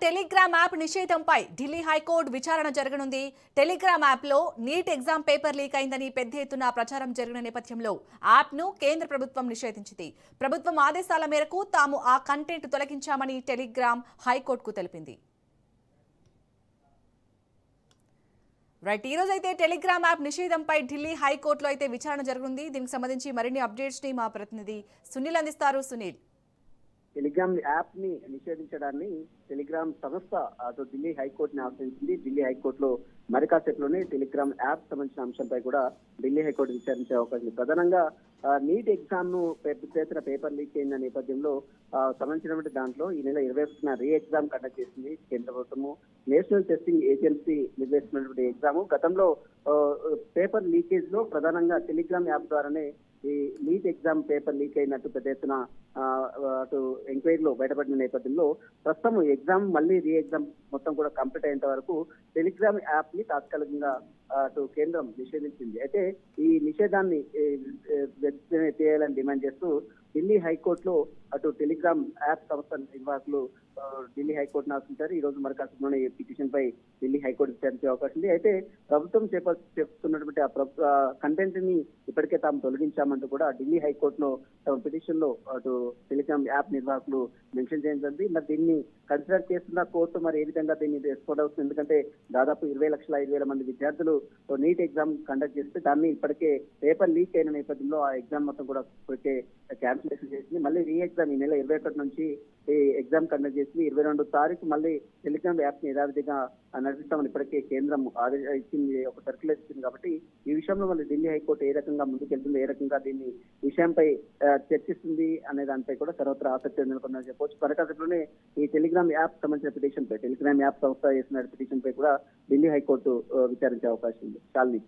Telegram app నిషేధంపై Delhi high court విచారణ జరగనుంది. Telegram యాప్లో నీట్ ఎగ్జామ్ పేపర్ లీక్ అయిందని పెద్ద ఎత్తున ప్రచారం జరిగిన నేపథ్యంలో యాప్ను కేంద్ర ప్రభుత్వం నిషేధించింది. ప్రభుత్వం ఆదేశాల మేరకు తాము ఆ కంటెంట్ తొలగించామని టెలిగ్రామ్ హైకోర్టుకు తెలిపింది. రైట్, ఈ రోజు అయితే టెలిగ్రామ్ యాప్ నిషేధంపై ఢిల్లీ హైకోర్టులో అయితే విచారణ జరగనుంది. దీనికి సంబంధించి మరిన్ని అప్డేట్స్ ని మా ప్రతినిధి సునీల్ అందిస్తారు. సునీల్, టెలిగ్రామ్ యాప్ ని నిషేధించడాన్ని టెలిగ్రామ్ సంస్థ అటు ఢిల్లీ హైకోర్టుని ఆశ్రయించింది. ఢిల్లీ హైకోర్టులో మరి కాసేపులోనే టెలిగ్రామ్ యాప్ సంబంధించిన అంశంపై కూడా ఢిల్లీ హైకోర్టు విచారించే అవకాశం ఉంది. ప్రధానంగా నీట్ ఎగ్జామ్ ను చేసిన పేపర్ లీక్ అయిన నేపథ్యంలో సంబంధించినటువంటి దాంట్లో ఈ నెల 21న రీ ఎగ్జామ్ కండక్ట్ చేసింది కేంద్ర ప్రభుత్వము. నేషనల్ టెస్టింగ్ ఏజెన్సీ నిర్వహిస్తున్నటువంటి ఎగ్జామ్ గతంలో పేపర్ లీకేజ్ లో ప్రధానంగా టెలిగ్రామ్ యాప్ ద్వారానే ఈ నీట్ ఎగ్జామ్ పేపర్ లీక్ అయినట్టు పెద్ద ఎత్తున అటు ఎంక్వైరీలో బయటపడిన నేపథ్యంలో ప్రస్తుతం ఎగ్జామ్ మళ్ళీ రీ ఎగ్జామ్ మొత్తం కూడా కంప్లీట్ అయ్యేంత వరకు టెలిగ్రామ్ యాప్ ని తాత్కాలికంగా అటు కేంద్రం నిషేధించింది. అయితే ఈ నిషేధాన్ని చేయాలని డిమాండ్ చేస్తూ ఢిల్లీ హైకోర్టులో అటు టెలిగ్రామ్ యాప్ సంస్థ నిర్వాహకులు ఢిల్లీ హైకోర్టును ఆశ్రయించారు. ఈ రోజు మరి కాసేపులోనే ఈ పిటిషన్ పై ఢిల్లీ హైకోర్టు విచారించే అవకాశం ఉంది. అయితే ప్రభుత్వం చెప్తున్నటువంటి ఆ కంటెంట్ ని ఇప్పటికే తాము తొలగించామంటూ కూడా ఢిల్లీ హైకోర్టులో తమ పిటిషన్ లో అటు టెలిగ్రామ్ యాప్ నిర్వాహకులు మెన్షన్ చేయడం జరిగింది. మరి దీన్ని కన్సిడర్ చేస్తున్న కోర్టు మరి ఏ విధంగా దీన్ని రెస్పాండ్ అవుతుంది? ఎందుకంటే దాదాపు 20,05,000 మంది విద్యార్థులు నీట్ ఎగ్జామ్ కండక్ట్ చేస్తే దాన్ని ఇప్పటికే పేపర్ లీక్ అయిన నేపథ్యంలో ఆ ఎగ్జామ్ మొత్తం కూడా ఇప్పటికే క్యాన్సిలేషన్ చేసింది. మళ్ళీ రీ ఎగ్జామ్ ఈ నెల 21 నుంచి ఈ ఎగ్జామ్ కండక్ట్ చేసి 22 తారీఖు మళ్ళీ టెలిగ్రామ్ యాప్ ని యథావిధిగా నడిపిస్తామని ఇప్పటికే కేంద్రం ఇచ్చింది, ఒక సర్క్యులర్ ఇచ్చింది. కాబట్టి ఈ విషయంలో మళ్ళీ ఢిల్లీ హైకోర్టు ఏ రకంగా ముందుకెళ్తుంది, ఏ రకంగా దీన్ని విషయంపై చర్చిస్తుంది అనే దానిపై కూడా సర్వత్రా ఆసక్తి నెలకొందని చెప్పవచ్చు. పరికాశంలోనే ఈ టెలిగ్రామ్ యాప్ సంబంధించిన పిటిషన్ పై టెలిగ్రామ్ యాప్ సంస్థ చేసిన పిటిషన్ పై కూడా ఢిల్లీ హైకోర్టు విచారించే అవకాశం ఉంది. చాలి